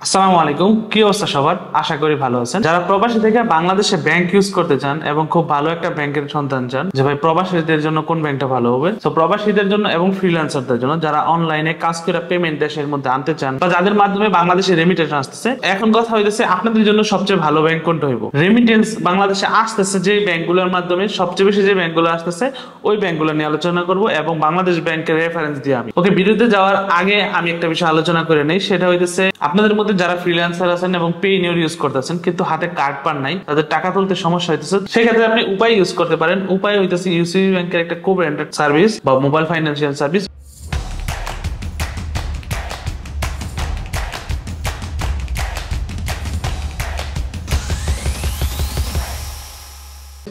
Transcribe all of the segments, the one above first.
আসসালামু আলাইকুম, কি অবস্থা সবার? আশা করি ভালো আছেন। যারা প্রবাসী থেকে বাংলাদেশে ব্যাংক ইউজ করতে চান এবং খুব ভালো একটা ব্যাংকের সন্ধান চান যে ভাই প্রবাসীদের জন্য কোন ব্যাংকটা ভালো হবে, তো প্রবাসীদের জন্য এবং ফ্রিল্যান্সারদের জন্য যারা অনলাইনে কাজ করে পেমেন্ট দেশের মধ্যে আনতে চান বা যাদের মাধ্যমে বাংলাদেশে রেমিটেন্স আসতেছে, এখন কথা হইতেছে আপনাদের জন্য সবচেয়ে ভালো ব্যাংক কোনটা হইব। রেমিটেন্স বাংলাদেশে আসতেছে যে ব্যাংকগুলোর মাধ্যমে সবচেয়ে বেশি যে ব্যাংকগুলো আসতেছে ওই ব্যাংকগুলো নিয়ে আলোচনা করব এবং বাংলাদেশ ব্যাংকের রেফারেন্স দিয়ে আমি ভিডিওতে যাওয়ার আগে আমি একটা বিষয় আলোচনা করে নেই। সেটা হইতেছে আপনাদের মধ্যে যারা ফ্রিল্যান্সার আছেন এবং পেইনিয়র ইউজ করতেছেন কিন্তু হাতে কার্ড পান নাই, তাদের টাকা তুলতে সমস্যা হইতেছে, সেক্ষেত্রে আপনি উপায় ইউজ করতে পারেন। উপায় হইতেছে ইউসিবি ব্যাংকের একটা কো ব্র্যান্ডেড সার্ভিস বা মোবাইল ফাইন্যান্সিয়াল সার্ভিস।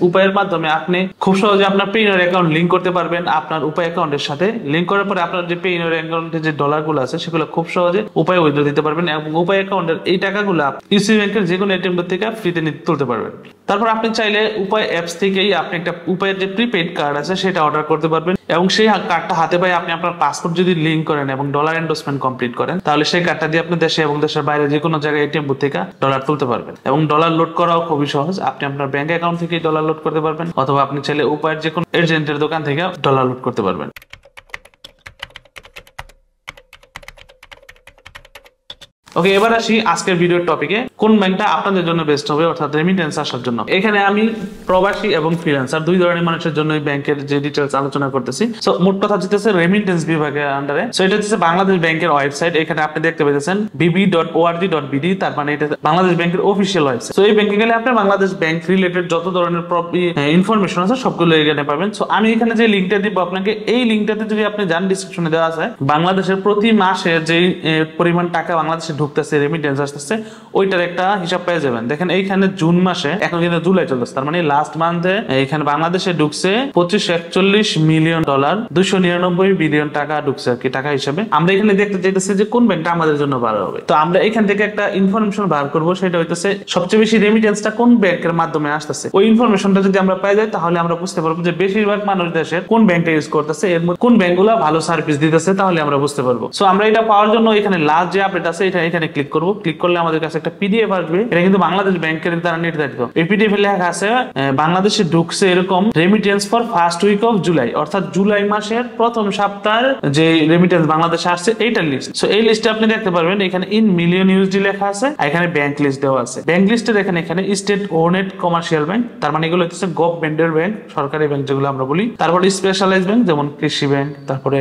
উপায়ের মাধ্যমে আপনি খুব সহজে আপনার পেইনিয়র অ্যাকাউন্ট লিংক করতে পারবেন আপনার উপায় অ্যাকাউন্টের সাথে। লিংক করার পরে আপনার যে পেইনিয়র অ্যাকাউন্টে যে ডলারগুলো আছে সেগুলো খুব সহজে উপায় উইথড্র দিতে পারবেন এবং উপায় অ্যাকাউন্টের এই টাকাগুলো ইউসিবি ব্যাংকের যে কোনো এটিএম থেকে ফ্রিতে তুলতে পারবেন। তারপর আপনি চাইলে উপায় অ্যাপস থেকেই আপনি একটা উপায়ের যে প্রিপেড কার্ড আছে সেটা অর্ডার করতে পারবেন এবং সেই কার্ডটা হাতে পাই আপনি আপনার পাসপোর্ট যদি লিংক করেন এবং ডলার এন্ডোর্সমেন্ট কমপ্লিট করেন, তাহলে সেই কার্ডটা দিয়ে আপনি দেশে এবং দেশের বাইরে যে কোনো জায়গায় এটিএম থেকে ডলার তুলতে পারবেন। এবং ডলার লোড করাও খুবই সহজ, আপনি আপনার ব্যাংক অ্যাকাউন্ট থেকেই ডলার লোড করতে পারবেন অথবা আপনি চাইলে উপায়ের যে কোনো এজেন্টের দোকান থেকে ডলার লোড করতে পারবেন। ওকে, এবার আসি আজকের ভিডিওর টপিকে, কোন ব্যাংকটা আপনাদের জন্য বেস্ট হবে অর্থাৎ রেমিটেন্স আসার জন্য। এখানে আমি প্রবাসী এবং ফ্রিল্যান্সার দুই ধরনের মানুষের জন্য এই ব্যাংকের যে ডিটেইলস আলোচনা করতেছি। সো মোট কথা হচ্ছে রেমিটেন্স বিভাগের আন্ডারে। সো এটা হচ্ছে বাংলাদেশ ব্যাংকের ওয়েবসাইট। এখানে আপনি দেখতে পাচ্ছেন bb.org.bd, তার মানে এটা বাংলাদেশ ব্যাংকের অফিসিয়াল ওয়েবসাইট। সো এই ব্যাংকে গেলে আপনি বাংলাদেশ ব্যাংক রিলেটেড যত ধরনের ইনফরমেশন আছে সবগুলো এখানে পাবেন। সো আমি এখানে যে লিংকটা দিব আপনাকে, এই লিংকটাতে যদি আপনি যান ডিসক্রিপশনে দেওয়া আছে বাংলাদেশের প্রতি মাসে যে পরিমাণ টাকা বাংলাদেশে ঢুকতেছে রেমিটেন্স আসতেছে ওইটার একটা হিসাব পেয়ে যাবেন। দেখেন এইখানে জুন মাসে, এখন কিন্তু জুলাই চলতেছে, তার মানে লাস্ট মান্থে এখানে বাংলাদেশে ঢুকছে $2541 মিলিয়ন, $299 বিলিয়ন টাকা ঢুকছে আর কি টাকা হিসাবে। আমরা এখানে দেখতে চাইতেছি যে কোন ব্যাংকটা আমাদের জন্য ভালো হবে। তো আমরা এখান থেকে একটা ইনফরমেশন বার করব, সেটা হইতেছে সবচেয়ে বেশি রেমিটেন্সটা কোন ব্যাংকের মাধ্যমে আসতেছে। ওই ইনফরমেশনটা যদি আমরা পাই যাই তাহলে আমরা বুঝতে পারবো যে বেশিরভাগ মানুষ দেশের কোন ব্যাংকটা ইউজ করতেছে, এর মধ্যে কোন ব্যাংকগুলো ভালো সার্ভিস দিতেছে, তাহলে আমরা বুঝতে পারবো। সো আমরা এটা পাওয়ার জন্য এখানে লাস্ট যে আপডেট আছে এটা এখানে ক্লিক করব। ক্লিক করলে আমাদের কাছে একটা পিডিএফ আসবে, এটা কিন্তু বাংলাদেশ ব্যাংকের দ্বারা নির্ধারিত। এই পিডিএফ এ লেখা আছে বাংলাদেশে ঢুকছে এরকম remittance for first week of July, অর্থাৎ জুলাই মাসের প্রথম সপ্তাহের যে রেমিটেন্স বাংলাদেশে আসছে এইটার লিস্ট। সো এই লিস্টে আপনি দেখতে পারবেন এখানে ইন মিলিয়ন ইউএসডি লেখা আছে, এখানে ব্যাংক লিস্ট দেওয়া আছে। ব্যাংক লিস্টে দেখেন এখানে স্টেট ওনেড কমার্শিয়াল ব্যাংক, তার মানে এগুলো হচ্ছে গভর্নমেন্টের ব্যাংক, সরকারি ব্যাংক যেগুলো আমরা বলি। তারপরে স্পেশালাইজ ব্যাংক যেমন কৃষি ব্যাংক, তারপরে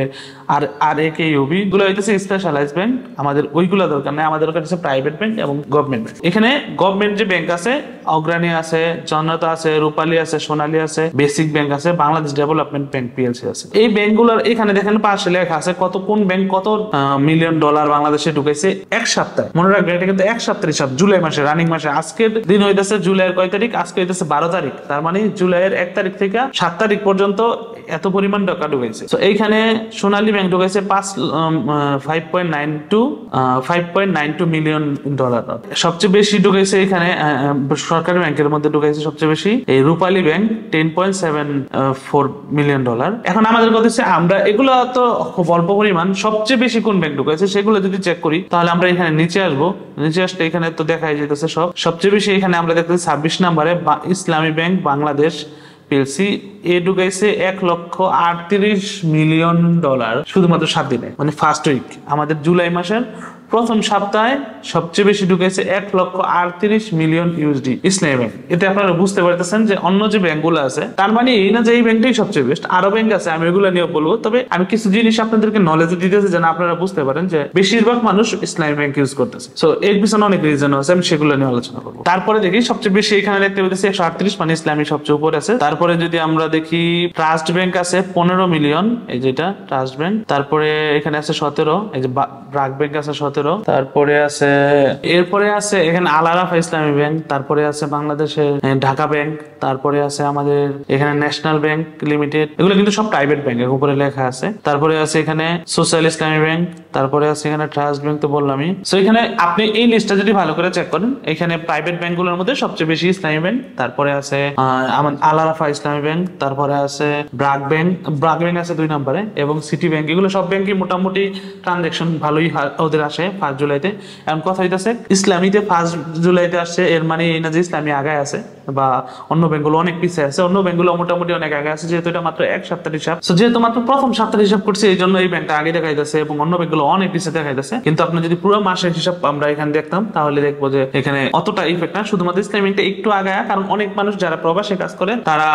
আর-এ-কে-ইউ-বি, এগুলো হচ্ছে স্পেশালাইজ ব্যাংক। আমাদের ওইগুলো দরকার নেই, আমাদের দরকার হচ্ছে প্রাইভেট ব্যাংক এবং গভর্নমেন্ট ব্যাংক। এখানে গভর্নমেন্ট যে ব্যাংক আছে অগ্রণী আছে, জনতা আছে, রূপালী আছে, সোনালী আছে, বেসিক ব্যাংক আছে, বাংলাদেশ ডেভেলপমেন্ট ব্যাংক পিএলসি আছে। এই ব্যাংকগুলোর এখানে দেখেন পাশে লেখা আছে কত কোন ব্যাংক কত মিলিয়ন ডলার বাংলাদেশে ঢুকাইছে এক সপ্তাহে। মনে রাখবেন এটা কিন্তু এক সপ্তাহের হিসাব, জুলাই মাসে রানিং মাসে। আজকের দিন হইতেছে জুলাইয়ের কয় তারিখ? আজকে হইতেছে 12 তারিখ, তার মানে জুলাইয়ের 1 তারিখ থেকে 7 তারিখ পর্যন্ত এত পরিমাণ টাকা ঢুকাইছে। তো এইখানে সোনালী ব্যাংক ঢুকাইছে 5.92 মিলিয়ন ডলার। সবচেয়ে বেশি ঢুকাইছে এখানে সরকারি ব্যাংকের মধ্যে ঢুকাইছে সবচেয়ে বেশি এই রূপালী ব্যাংক 10.74 মিলিয়ন ডলার। এখন আমাদের কথা হচ্ছে আমরা এগুলো তো খুব অল্প পরিমাণ, সবচেয়ে বেশি কোন ব্যাংক ঢুকাইছে সেগুলো যদি চেক করি তাহলে আমরা এখানে নিচে আসবো। নিচে আসলে এখানে তো দেখাই যেতেছে সবচেয়ে বেশি এখানে আমরা দেখতেছি 26 নম্বরে ইসলামী ব্যাংক বাংলাদেশ পিএলসি, এ ঢুকাইছে $1,38 মিলিয়ন শুধুমাত্র 7 দিনে, মানে ফার্স্ট উইক। আমাদের জুলাই মাসের প্রথম সপ্তাহে সবচেয়ে বেশি ঢুকেছে $1,38 মিলিয়ন ইউএসডি ইসলামী ব্যাংক। এতে আপনারা বুঝতে পারতেছেন যে অন্য যে ব্যাংকগুলো আছে তার মানে এই না যে এই ব্যাংকটাই সবচেয়ে বেস্ট, আরো ব্যাংক আছে, আমি এগুলো নিয়ে বলবো। তবে আমি কিছু জিনিস আপনাদেরকে নলেজ দিতেছি যেন আপনারা বুঝতে পারেন যে বেশিরভাগ মানুষ ইসলামী ব্যাংক ইউজ করতেছে। সো এর পিছনে অনেক রিজন আছে, আমি সেগুলো নিয়ে আলোচনা করবো। তারপরে দেখি সবচেয়ে বেশি এখানে দেখতে পেতেছি 138, মানে ইসলামী সবচেয়ে উপরে আছে। তারপরে যদি আমরা দেখি ট্রাস্ট ব্যাংক আছে 15 মিলিয়ন, এই যেটা ট্রাস্ট ব্যাংক। তারপরে এখানে আছে 17, এই যে ব্রাক ব্যাংক আছে 17। তারপরে আছে এরপরে আছে এখানে আল আরাফা ইসলামী ব্যাংক, তারপরে আছে বাংলাদেশের ঢাকা ব্যাংক, তারপরে আছে আমাদের এখানে ন্যাশনাল ব্যাংক লিমিটেড, এগুলো কিন্তু সব প্রাইভেট ব্যাংক, এর উপরে লেখা আছে। তারপরে আছে এখানে সোশ্যাল ইসলামী ব্যাংক, তারপরে আছে এখানে ট্রাস্ট ব্যাংক, তো বললামই। সো এখানে আপনি এই লিস্টটা যদি ভালো করে চেক করেন, এখানে প্রাইভেট ব্যাংকগুলোর মধ্যে সবচেয়ে বেশি ইসলামী ব্যাংক, তারপরে আছে আল আরাফা ইসলামী ব্যাংক, তারপরে আছে ব্রাক ব্যাংক আছে 2 নম্বরে, এবং সিটি ব্যাংক। এগুলো সব ব্যাংকই মোটামুটি ট্রানজাকশন ভালোই ওদের আসে 1 জুলাইতে। এখন কথা হইতেছে ইসলামীতে 1 জুলাইতে আসছে, এর মানে এই না যে ইসলামী আগায় আছে বা অন্য ব্যাংকগুলো অনেক পিছিয়ে আছে। অন্য ব্যাংকগুলো মোটামুটি অনেক আগে আছে, যেহেতু এটা মাত্র 1 সপ্তাহের হিসাব। সো যেহেতু মাত্র প্রথম সপ্তাহের হিসাব করছে, এই জন্য এই ব্যাংকটা আগে দেখাইতেছে এবং অন্য ব্যাংকগুলো অনেক পিছিয়ে দেখাইতেছে। কিন্তু আপনি যদি পুরো মাসের হিসাব আমরা এখানে দেখতাম, তাহলে দেখবো যে এখানে অতটা ইফেক্ট না, শুধুমাত্র ইসলামী ব্যাংকটা একটু আগায়। কারণ অনেক মানুষ যারা প্রবাসে কাজ করে তারা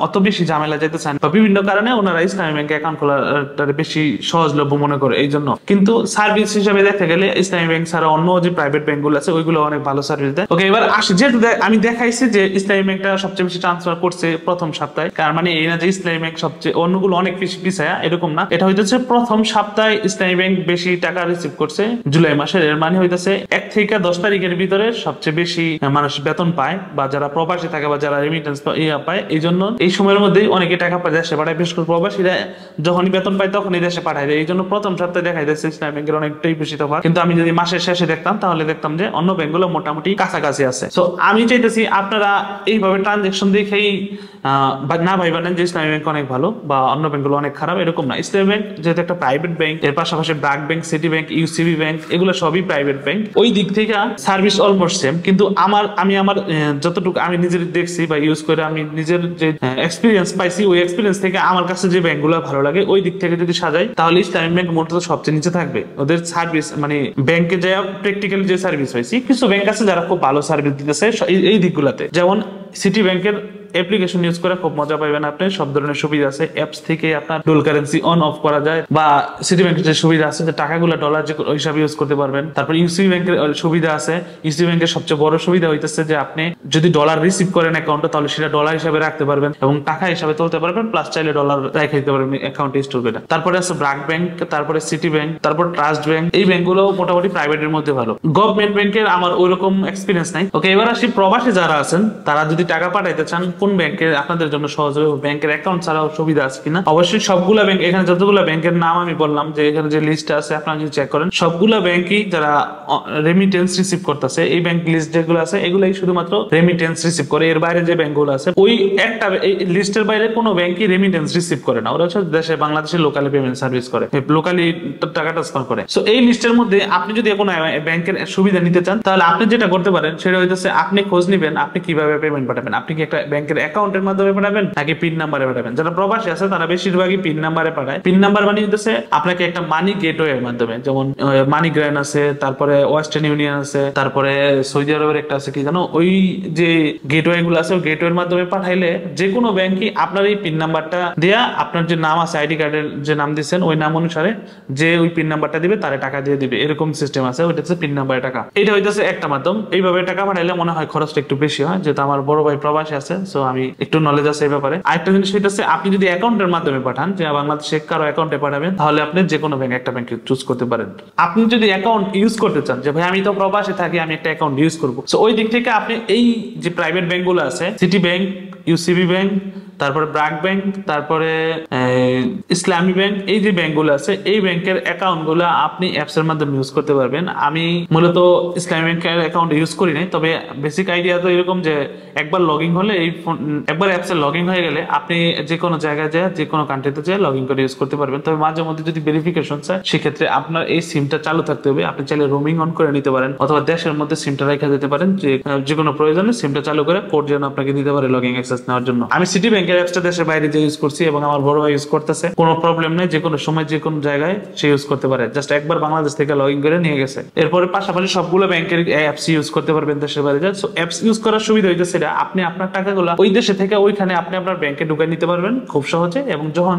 অত বেশি ঝামেলা যেতে চান বা বিভিন্ন কারণে ওনারা ইসলামী ব্যাংকে অ্যাকাউন্ট খোলাটা বেশি সহজলভ্য মনে করে, এই জন্য। কিন্তু সার্ভিস হিসাবে দেখতে গেলে ইসলামী ব্যাংক ছাড়া অন্য যে প্রাইভেট ব্যাংকগুলো আছে ওইগুলো অনেক ভালো সার্ভিস দেয়। ওকে, এবার আসি, যেহেতু আমি দেখাইছি যে ইসলামী ব্যাংকটা সবচেয়ে বেশি ট্রান্সফার করছে প্রথম সপ্তাহে, তার মানে এই না যে ইসলামী ব্যাংক সবচেয়ে অন্যগুলো অনেক বেশি পিছায়া, এরকম না। এটা হইতেছে প্রথম সপ্তাহে ইসলামী ব্যাংক বেশি টাকা রিসিভ করছে জুলাই মাসের। এর মানে হইতেছে 1 থেকে 10 তারিখের ভিতরে সবচেয়ে বেশি মানুষ বেতন পায়, বা যারা প্রবাসী থাকে বা যারা রেমিটেন্স পায়, এই জন্য এই সময়ের মধ্যে অনেকে টাকা পায় দেশে পাঠায়। বিশেষ করে প্রবাসীরা যখনই বেতন পায় তখনই দেশে পাঠায় দেয়, এই জন্য প্রথম সপ্তাহে দেখা যাচ্ছে ইসলামী ব্যাংকের অনেকটাই বেশি তফাৎ। কিন্তু আমি যদি মাসের শেষে দেখতাম, তাহলে দেখতাম যে অন্য ব্যাংকগুলো মোটামুটি কাছাকাছি আছে। সো আমি চাইতেছি আপনারা এইভাবে ট্রানজাকশন দেখেই না ভাইবেন যে ইসলামী ব্যাংক অনেক ভালো বা অন্য ব্যাংকগুলো অনেক খারাপ, এরকম না। ইসলামী ব্যাংক যেহেতু একটা প্রাইভেট ব্যাংক, এর পাশাপাশি BRAC bank, city bank, UCB bank, এগুলো সবই প্রাইভেট ব্যাংক। ওই দিক থেকে সার্ভিস অলমোস্ট সেম। কিন্তু আমি আমার যতটুকু আমি নিজের দেখছি বা ইউজ করে আমি নিজের যে এক্সপিরিয়েন্স পাইছি, ওই এক্সপিরিয়েন্স থেকে আমার কাছে যে ব্যাংকগুলো ভালো লাগে, ওই দিক থেকে যদি সাজাই, তাহলে ইসলামী ব্যাংক মূলত সবচেয়ে নিচে থাকবে। ওদের সার্ভিস মানে ব্যাংকে যা প্র্যাকটিক্যাল যে সার্ভিস পাইছি, কিছু ব্যাংক আছে যারা খুব ভালো সার্ভিস দিতেছে এই দিকগুলোতে। যেমন সিটি ব্যাংকের অ্যাপ্লিকেশন ইউজ করে খুব মজা পাবেন আপনি, সব ধরনের সুবিধা আছে। অ্যাপস থেকে আপনার ডুয়াল কারেন্সি অন অফ করা যায়, বা সিটি ব্যাংকের যে সুবিধা আছে যে টাকাগুলো ডলার হিসাবে ইউজ করতে পারবেন। তারপর ইউসিবি ব্যাংকের সুবিধা আছে। ইউসিবি ব্যাংকের সবচেয়ে বড় সুবিধা হইতেছে যে আপনি যদি ডলার রিসিভ করেন অ্যাকাউন্টে, তাহলে সেটা ডলার হিসাবে রাখতে পারবেন এবং টাকা হিসাবে তুলতে পারবেন, প্লাস চাইলে ডলার রেখে দিতে পারবেন অ্যাকাউন্টে স্টোর করে। তারপরে আছে ব্রাক ব্যাংক, তারপরে সিটি ব্যাংক, তারপর ট্রাস্ট ব্যাংক। এই ব্যাংকগুলো মোটামুটি প্রাইভেটের মধ্যে ভালো। গভর্নমেন্ট ব্যাংকের আমার ওইরকম এক্সপিরিয়েন্স নাই। ওকে, এবার আসি প্রবাসী যারা আছেন, তারা যদি টাকা পাঠাইতে চান, কোন ব্যাংকে আপনাদের জন্য সহজ হবে, ব্যাংকের অ্যাকাউন্ট ছাড়াও সুবিধা আছে কিনা। অবশ্যই সবগুলা ব্যাংক, এখানে যতগুলো ব্যাংকের নাম আমি বললাম যে এখানে যে লিস্ট আছে, আপনারা যদি চেক করেন, সবগুলা ব্যাংকই যারা রেমিটেন্স রিসিভ করতেছে, এই ব্যাংক লিস্ট যেগুলো আছে এগুলাই শুধুমাত্র রেমিটেন্স রিসিভ করে। এর বাইরে যে ব্যাংকগুলো আছে, ওই একটা এই লিস্টের বাইরে কোনো ব্যাংকই রেমিটেন্স রিসিভ করে না। ওরা হচ্ছে দেশে বাংলাদেশের লোকালি পেমেন্ট সার্ভিস করে, লোকালি টাকা ট্রান্সফার করে। সো এই লিস্টের মধ্যে আপনি যদি কোনো ব্যাংকের সুবিধা নিতে চান, তাহলে আপনি যেটা করতে পারেন সেটা হইতেছে আপনি খোঁজ নিবেন আপনি কিভাবে পেমেন্ট পাঠাবেন। আপনি কি একটা ব্যাংকের অ্যাকাউন্টের মাধ্যমে পাঠাবেন নাকি পিন নাম্বারে পাঠাবেন। যারা প্রবাসী আছে তারা বেশিরভাগই পিন নাম্বারে পাঠায়। পিন নাম্বার মানে হচ্ছে আপনাকে একটা মানি গেটওয়ে এর মাধ্যমে, যেমন মানি গ্র্যান্ড আছে, তারপরে ওয়েস্টার্ন ইউনিয়ন আছে, তারপরে সৌদি আরবের একটা আছে কি জানো, ওই যে গেটওয়ে গুলো আছে, ওই গেটওয়ের মাধ্যমে পাঠাইলে যে কোনো ব্যাংকই আপনার এই পিন নাম্বারটা দেয়া, আপনার যে নাম আছে আইডি কার্ডের যে নাম দিচ্ছেন ওই নাম অনুসারে যে ওই পিন নাম্বারটা দিবে তারে টাকা দিয়ে দিবে, এরকম সিস্টেম আছে। ওইটা হচ্ছে পিন নাম্বারে টাকা। এটা হইতেছে একটা মাধ্যম। এইভাবে টাকা পাঠাইলে মনে হয় খরচটা একটু বেশি হয়, যেহেতু আমার বড় ভাই প্রবাসী আছে, সো আমি একটু নলেজ আছে এই ব্যাপারে। আরেকটা জিনিস হইতেছে আপনি যদি অ্যাকাউন্টের মাধ্যমে পাঠান, যে বাংলাদেশে কারো অ্যাকাউন্টে পাঠাবেন, তাহলে আপনি যে কোনো ব্যাংক একটা ব্যাংকে চুজ করতে পারেন। আপনি যদি অ্যাকাউন্ট ইউজ করতে চান, যে ভাই আমি তো প্রবাসে থাকি, আমি একটা অ্যাকাউন্ট ইউজ করবো, সো ওই দিক থেকে আপনি এই যে প্রাইভেট ব্যাংকগুলো আছে, সিটি ব্যাংক, ইউসিবি ব্যাংক, তারপরে ব্রাক ব্যাংক, তারপরে ইসলামী ব্যাংক, এই যে ব্যাংকগুলো আছে, এই ব্যাংকের অ্যাকাউন্টগুলো আপনি অ্যাপস এর মাধ্যমে ইউজ করতে পারবেন। আমি মূলত ইসলামী ব্যাংকের অ্যাকাউন্ট ইউজ করি নাই, তবে বেসিক আইডিয়া তো এরকম যে একবার লগইন হলে, এই একবার অ্যাপসে লগইন হয়ে গেলে আপনি যে কোনো জায়গায় যায়, যে কোনো কান্ট্রিতে যায় লগইন করে ইউজ করতে পারবেন। তবে মাঝে মধ্যে যদি ভেরিফিকেশন চায়, সেক্ষেত্রে আপনার এই সিমটা চালু থাকতে হবে। আপনি চাইলে রোমিং অন করে নিতে পারেন, অথবা দেশের মধ্যে সিমটা রেখে দিতে পারেন, যে কোনো প্রয়োজনে সিমটা চালু করে কোড যেন আপনাকে দিতে পারে লগইন অ্যাক্সেস নেওয়ার জন্য। আমি সিটি ব্যাংকের অ্যাপসটা দেশের বাইরে যে ইউজ করছি এবং আমার বড় ভাই ইউজ করতেছে, কোনো প্রবলেম নেই, যে কোনো সময় যে কোনো জায়গায় সে ইউজ করতে পারে। জাস্ট একবার বাংলাদেশ থেকে লগইন করে নিয়ে গেছে। এরপরে পাশাপাশি সবগুলো ব্যাংকের অ্যাপস ইউজ করতে পারবেন দেশের বাইরে যায়। সো অ্যাপস ইউজ করার সুবিধা হইতেছে এটা, আপনি আপনার টাকাগুলো ওই দেশে থেকে ওইখানে আপনি আপনার ব্যাংকে ঢুকে নিতে পারবেন খুব সহজে, এবং যখন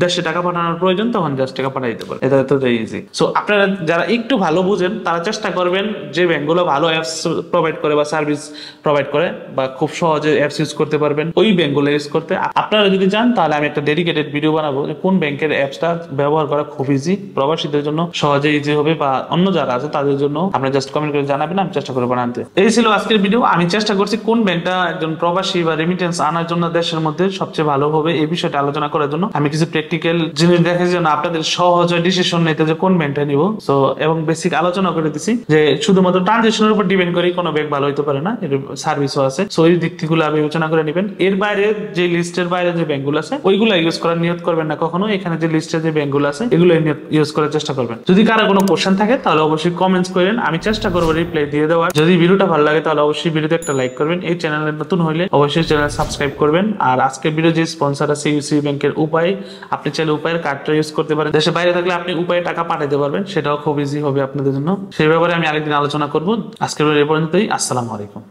দেশে টাকা পাঠানোর প্রয়োজন তখন জাস্ট টাকা পাঠিয়ে দিতে পারবেন। এটা তো ইজি। সো আপনারা যারা একটু ভালো বুঝেন তারা চেষ্টা করবেন যে ব্যাংকগুলো ভালো অ্যাপস প্রোভাইড করে বা সার্ভিস প্রোভাইড করে বা খুব সহজে অ্যাপস ইউজ করতে পারবেন, ওই ব্যাংকগুলো ইউজ করতে। করতে। আপনারা যদি চান তাহলে আমি একটা ডেডিকেটেড ভিডিও বানাবো যে কোন ব্যাংকের অ্যাপসটা ব্যবহার করা খুব ইজি, প্রবাসীদের জন্য সহজে ইজি হবে, বা অন্য যারা আছে তাদের জন্য আপনারা জাস্ট কমেন্ট করে জানাবেন, আমি চেষ্টা করে বানাতে। এই ছিল আজকের ভিডিও। আমি চেষ্টা করছি কোন ব্যাংকটা একজন প্রবাসী বা রেমিটেন্স আনার জন্য দেশের মধ্যে সবচেয়ে ভালো হবে এই বিষয়টা আলোচনা করার জন্য। আমি কিছু প্র্যাকটিক্যাল জিনিস দেখার জন্য আপনাদের সহজ ডিসিশন নিতে যে কোন ব্যাংকটা নিব, সো এবং বেসিক আলোচনা করে দিছি যে শুধুমাত্র ট্রানজেকশনের উপর ডিপেন্ড করে কোনো ব্যাংক ভালো হইতে পারে না, এর সার্ভিসও আছে। সো এই দিক থেকে বিবেচনা করে নেবেন। এর বাইরে যে লিস্টের বাইরে যে ব্যাংকগুলো আছে ওইগুলো ইউজ করার নিয়ত করবেন না কখনো। এখানে যে লিস্টে যে ব্যাংকগুলো আছে এগুলো ইউজ করার চেষ্টা করবেন। যদি কারো কোনো কোশ্চেন থাকে তাহলে অবশ্যই কমেন্টস করেন, আমি চেষ্টা করবো রিপ্লাই দিয়ে দেওয়ার। যদি ভিডিওটা ভালো লাগে তাহলে অবশ্যই ভিডিওতে একটা লাইক করবেন। এই চ্যানেলে নতুন হলে অবশ্যই চ্যানেল সাবস্ক্রাইব করবেন। আর আজকের ভিডিও যে স্পন্সর আছে ইউসিবি ব্যাংকের উপায়, আপনি চাইলে উপায়ের কার্ডটা ইউজ করতে পারেন। দেশে বাইরে থাকলে আপনি উপায়ে টাকা পাঠাতে পারবেন, সেটাও খুব ইজি হবে আপনাদের জন্য। সেই ব্যাপারে আমি আরেকদিন আলোচনা করবো। আজকের ভিডিও এই পর্যন্তই। আসসালামু আলাইকুম।